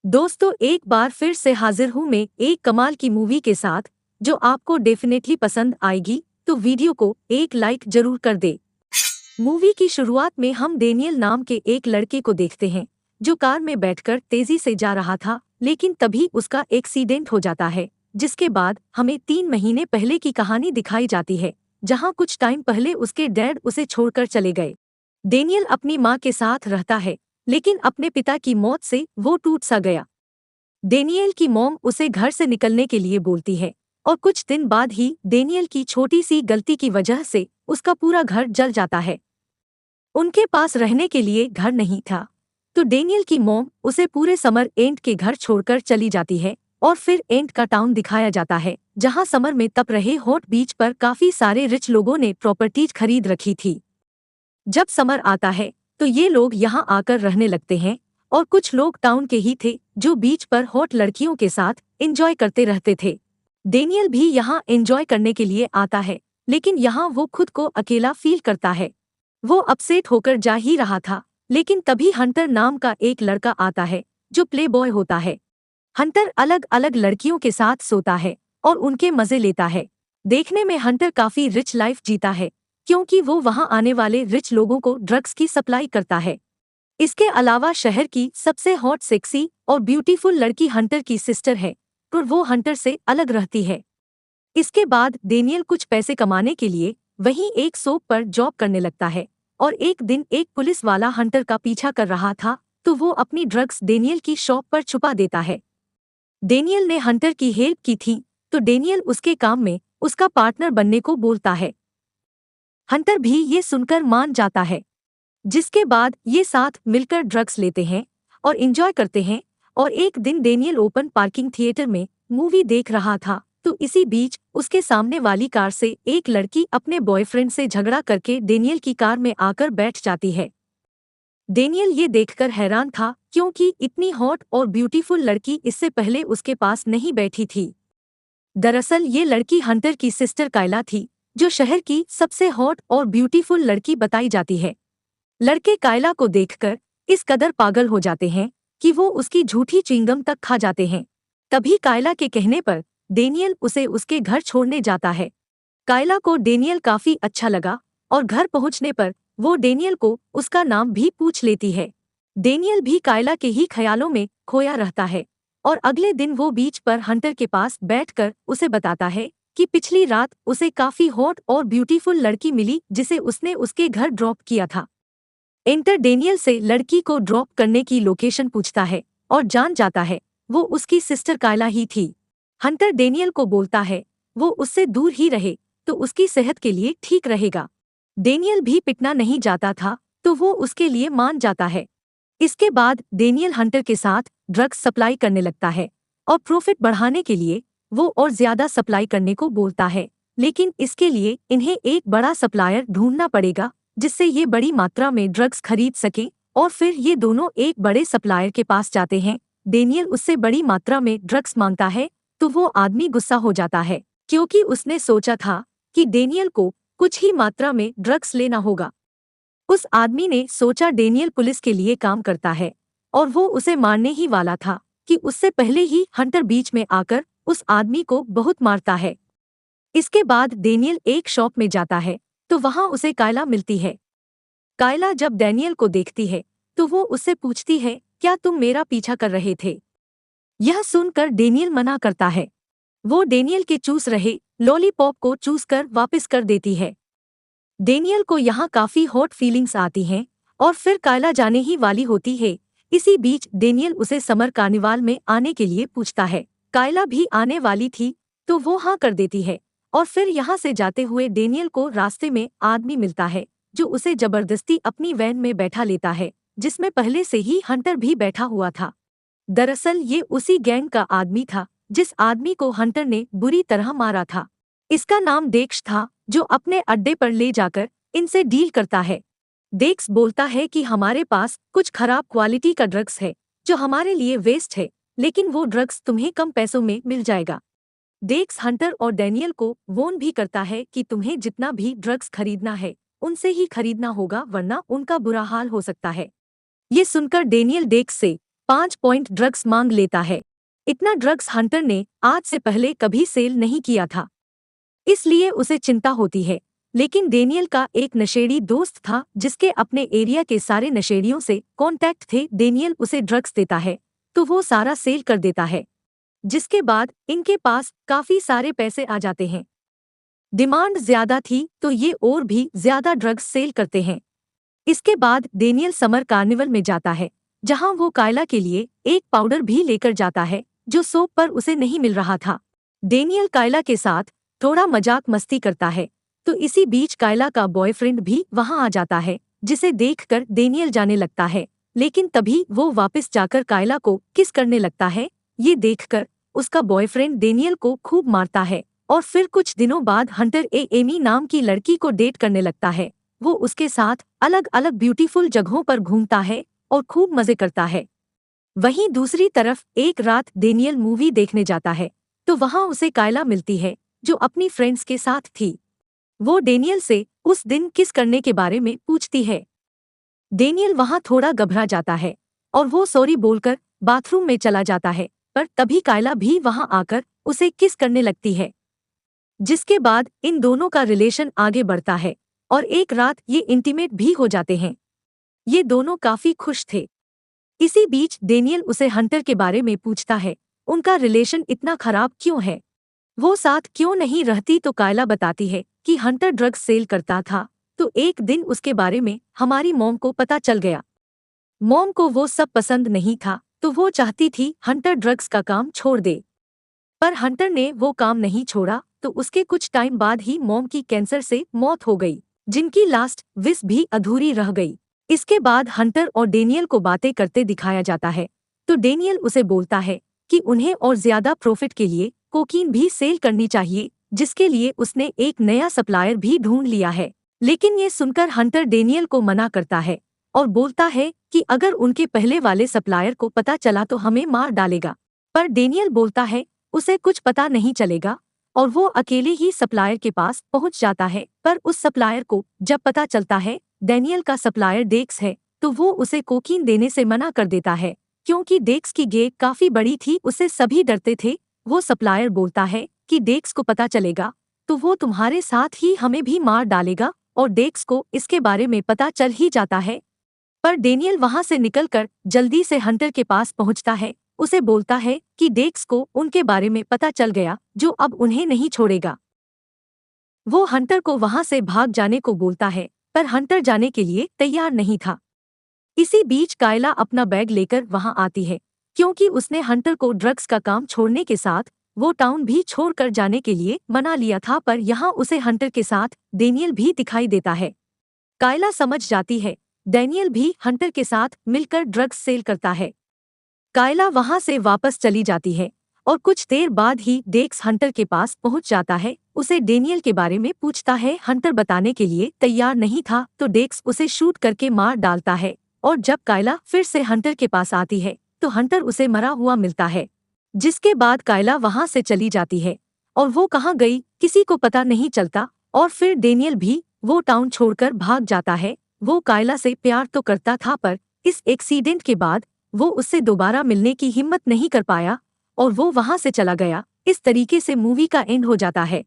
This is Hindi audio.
दोस्तों, एक बार फिर से हाजिर हूँ मैं एक कमाल की मूवी के साथ जो आपको डेफिनेटली पसंद आएगी। तो वीडियो को एक लाइक जरूर कर दे। मूवी की शुरुआत में हम डेनियल नाम के एक लड़के को देखते हैं जो कार में बैठकर तेजी से जा रहा था, लेकिन तभी उसका एक्सीडेंट हो जाता है। जिसके बाद हमें 3 महीने पहले की कहानी दिखाई जाती है, जहाँ कुछ टाइम पहले उसके डैड उसे छोड़कर चले गए। डेनियल अपनी माँ के साथ रहता है, लेकिन अपने पिता की मौत से वो टूट सा गया। डेनियल की मॉम उसे घर से निकलने के लिए बोलती है, और कुछ दिन बाद ही डेनियल की छोटी सी गलती की वजह से उसका पूरा घर जल जाता है। उनके पास रहने के लिए घर नहीं था, तो डेनियल की मॉम उसे पूरे समर एंड के घर छोड़कर चली जाती है। और फिर एंड का टाउन दिखाया जाता है, जहां समर में तप रहे हॉट बीच पर काफी सारे रिच लोगों ने प्रॉपर्टीज खरीद रखी थी। जब समर आता है तो ये लोग यहाँ आकर रहने लगते हैं, और कुछ लोग टाउन के ही थे जो बीच पर हॉट लड़कियों के साथ एंजॉय करते रहते थे। डेनियल भी यहाँ एंजॉय करने के लिए आता है, लेकिन यहाँ वो खुद को अकेला फील करता है। वो अपसेट होकर जा ही रहा था, लेकिन तभी हंटर नाम का एक लड़का आता है जो प्ले बॉय होता है। हंटर अलग अलग लड़कियों के साथ सोता है और उनके मजे लेता है। देखने में हंटर काफी रिच लाइफ जीता है, क्योंकि वो वहां आने वाले रिच लोगों को ड्रग्स की सप्लाई करता है। इसके अलावा शहर की सबसे हॉट, सेक्सी और ब्यूटीफुल लड़की हंटर की सिस्टर है, पर वो हंटर से अलग रहती है। इसके बाद डेनियल कुछ पैसे कमाने के लिए वहीं एक शॉप पर जॉब करने लगता है, और एक दिन एक पुलिस वाला हंटर का पीछा कर रहा था, तो वो अपनी ड्रग्स डेनियल की शॉप पर छुपा देता है। डेनियल ने हंटर की हेल्प की थी, तो डेनियल उसके काम में उसका पार्टनर बनने को बोलता है। हंटर भी ये सुनकर मान जाता है, जिसके बाद ये साथ मिलकर ड्रग्स लेते हैं और एंजॉय करते हैं। और एक दिन डेनियल ओपन पार्किंग थिएटर में मूवी देख रहा था, तो इसी बीच उसके सामने वाली कार से एक लड़की अपने बॉयफ्रेंड से झगड़ा करके डेनियल की कार में आकर बैठ जाती है। डेनियल ये देखकर हैरान था, क्योंकि इतनी हॉट और ब्यूटीफुल लड़की इससे पहले उसके पास नहीं बैठी थी। दरअसल ये लड़की हंटर की सिस्टर कायला थी, जो शहर की सबसे हॉट और ब्यूटीफुल लड़की बताई जाती है। लड़के कायला को देखकर इस कदर पागल हो जाते हैं कि वो उसकी झूठी च्युइंगम तक खा जाते हैं। तभी कायला के कहने पर डेनियल उसे उसके घर छोड़ने जाता है। कायला को डेनियल काफी अच्छा लगा, और घर पहुंचने पर वो डेनियल को उसका नाम भी पूछ लेती है। डेनियल भी कायला के ही ख्यालों में खोया रहता है, और अगले दिन वो बीच पर हंटर के पास बैठकर उसे बताता है कि पिछली रात उसे काफी हॉट और ब्यूटीफुल लड़की मिली, जिसे उसने उसके घर ड्रॉप किया था। एंटर डेनियल से लड़की को ड्रॉप करने की लोकेशन पूछता है, और जान जाता है वो उसकी सिस्टर कायला ही थी। हंटर डेनियल को बोलता है वो उससे दूर ही रहे, तो उसकी सेहत के लिए ठीक रहेगा। डेनियल भी पिटना नहीं जाता था, तो वो उसके लिए मान जाता है। इसके बाद डेनियल हंटर के साथ ड्रग्स सप्लाई करने लगता है, और प्रॉफिट बढ़ाने के लिए वो और ज्यादा सप्लाई करने को बोलता है। लेकिन इसके लिए इन्हें एक बड़ा सप्लायर ढूंढना पड़ेगा, जिससे ये बड़ी मात्रा में ड्रग्स खरीद सके। और फिर ये दोनों एक बड़े सप्लायर के पास जाते हैं। डेनियल उससे बड़ी मात्रा में ड्रग्स मांगता है, तो वो आदमी गुस्सा हो जाता है, क्योंकि उसने सोचा था कि डेनियल को कुछ ही मात्रा में ड्रग्स लेना होगा। उस आदमी ने सोचा डेनियल पुलिस के लिए काम करता है, और वो उसे मारने ही वाला था कि उससे पहले ही हंटर बीच में आकर उस आदमी को बहुत मारता है। इसके बाद डेनियल एक शॉप में जाता है, तो वहां उसे कायला मिलती है। कायला जब डेनियल को देखती है, तो वो उससे पूछती है, क्या तुम मेरा पीछा कर रहे थे? यह सुनकर डेनियल मना करता है। वो डेनियल के चूस रहे लॉलीपॉप को चूस कर वापस कर देती है। डेनियल को यहाँ काफी हॉट फीलिंग्स आती हैं, और फिर कायला जाने ही वाली होती है। इसी बीच डेनियल उसे समर कार्निवाल में आने के लिए पूछता है। कायला भी आने वाली थी, तो वो हाँ कर देती है। और फिर यहाँ से जाते हुए डेनियल को रास्ते में आदमी मिलता है, जो उसे जबरदस्ती अपनी वैन में बैठा लेता है, जिसमें पहले से ही हंटर भी बैठा हुआ था। दरअसल ये उसी गैंग का आदमी था जिस आदमी को हंटर ने बुरी तरह मारा था। इसका नाम डेक्स था, जो अपने अड्डे पर ले जाकर इनसे डील करता है। डेक्स बोलता है कि हमारे पास कुछ खराब क्वालिटी का ड्रग्स है जो हमारे लिए वेस्ट है, लेकिन वो ड्रग्स तुम्हें कम पैसों में मिल जाएगा। डेक्स हंटर और डेनियल को वॉर्न भी करता है कि तुम्हें जितना भी ड्रग्स खरीदना है उनसे ही खरीदना होगा, वरना उनका बुरा हाल हो सकता है। ये सुनकर डेनियल डेक्स से 5 ड्रग्स मांग लेता है। इतना ड्रग्स हंटर ने आज से पहले कभी सेल नहीं किया था, इसलिए उसे चिंता होती है। लेकिन डेनियल का एक नशेड़ी दोस्त था जिसके अपने एरिया के सारे नशेड़ियों से कॉन्टैक्ट थे। डेनियल उसे ड्रग्स देता है तो वो सारा सेल कर देता है, जिसके बाद इनके पास काफी सारे पैसे आ जाते हैं। डिमांड ज्यादा थी तो ये और भी ज्यादा ड्रग्स सेल करते हैं। इसके बाद डेनियल समर कार्निवल में जाता है, जहां वो कायला के लिए एक पाउडर भी लेकर जाता है जो सोप पर उसे नहीं मिल रहा था। डेनियल कायला के साथ थोड़ा मजाक मस्ती करता है, तो इसी बीच कायला का बॉयफ्रेंड भी वहां आ जाता है, जिसे देखकर डेनियल जाने लगता है। लेकिन तभी वो वापस जाकर कायला को किस करने लगता है। ये देखकर उसका बॉयफ्रेंड डेनियल को खूब मारता है और फिर कुछ दिनों बाद हंटर एमी नाम की लड़की को डेट करने लगता है। वो उसके साथ अलग अलग ब्यूटीफुल जगहों पर घूमता है और खूब मजे करता है। वहीं दूसरी तरफ एक रात डेनियल मूवी देखने जाता है, तो वहां उसे कायला मिलती है जो अपनी फ्रेंड्स के साथ थी। वो डेनियल से उस दिन किस करने के बारे में पूछती है। डेनियल वहां थोड़ा घबरा जाता है और वो सॉरी बोलकर बाथरूम में चला जाता है, पर तभी कायला भी वहां आकर उसे किस करने लगती है, जिसके बाद इन दोनों का रिलेशन आगे बढ़ता है और एक रात ये इंटीमेट भी हो जाते हैं। ये दोनों काफी खुश थे। इसी बीच डेनियल उसे हंटर के बारे में पूछता है, उनका रिलेशन इतना खराब क्यों है, वो साथ क्यों नहीं रहती। तो कायला बताती है कि हंटर ड्रग्स सेल करता था, तो एक दिन उसके बारे में हमारी मॉम को पता चल गया। मॉम को वो सब पसंद नहीं था, तो वो चाहती थी हंटर ड्रग्स का काम छोड़ दे, पर हंटर ने वो काम नहीं छोड़ा। तो उसके कुछ टाइम बाद ही मॉम की कैंसर से मौत हो गई, जिनकी लास्ट विश भी अधूरी रह गई। इसके बाद हंटर और डेनियल को बातें करते दिखाया जाता है, तो डेनियल उसे बोलता है कि उन्हें और ज्यादा प्रॉफिट के लिए कोकीन भी सेल करनी चाहिए, जिसके लिए उसने एक नया सप्लायर भी ढूंढ लिया है। लेकिन ये सुनकर हंटर डेनियल को मना करता है और बोलता है कि अगर उनके पहले वाले सप्लायर को पता चला तो हमें मार डालेगा। पर डेनियल बोलता है उसे कुछ पता नहीं चलेगा और वो अकेले ही सप्लायर के पास पहुंच जाता है। पर उस सप्लायर को जब पता चलता है डेनियल का सप्लायर डेक्स है, तो वो उसे कोकीन देने से मना कर देता है, क्योंकि डेक्स की गैंग काफी बड़ी थी, उससे सभी डरते थे। वो सप्लायर बोलता है कि डेक्स को पता चलेगा तो वो तुम्हारे साथ ही हमें भी मार डालेगा, और डेक्स को इसके बारे में पता चल ही जाता है। पर डेनियल वहां से निकलकर जल्दी से हंटर के पास पहुंचता है, उसे बोलता है कि डेक्स को उनके बारे में पता चल गया, जो अब उन्हें नहीं छोड़ेगा। वो हंटर को वहां से भाग जाने को बोलता है, पर हंटर जाने के लिए तैयार नहीं था। इसी बीच कायला अपना बैग लेकर वहां आती है, क्योंकि उसने हंटर को ड्रग्स का काम छोड़ने के साथ वो टाउन भी छोड़कर जाने के लिए मना लिया था। पर यहाँ उसे हंटर के साथ डेनियल भी दिखाई देता है। कायला समझ जाती है डेनियल भी हंटर के साथ मिलकर ड्रग्स सेल करता है। कायला वहां से वापस चली जाती है और कुछ देर बाद ही डेक्स हंटर के पास पहुंच जाता है। उसे डेनियल के बारे में पूछता है, हंटर बताने के लिए तैयार नहीं था, तो डेक्स उसे शूट करके मार डालता है। और जब कायला फिर से हंटर के पास आती है तो हंटर उसे मरा हुआ मिलता है, जिसके बाद कायला वहां से चली जाती है और वो कहाँ गई किसी को पता नहीं चलता। और फिर डेनियल भी वो टाउन छोड़कर भाग जाता है। वो कायला से प्यार तो करता था, पर इस एक्सीडेंट के बाद वो उससे दोबारा मिलने की हिम्मत नहीं कर पाया और वो वहां से चला गया। इस तरीके से मूवी का एंड हो जाता है।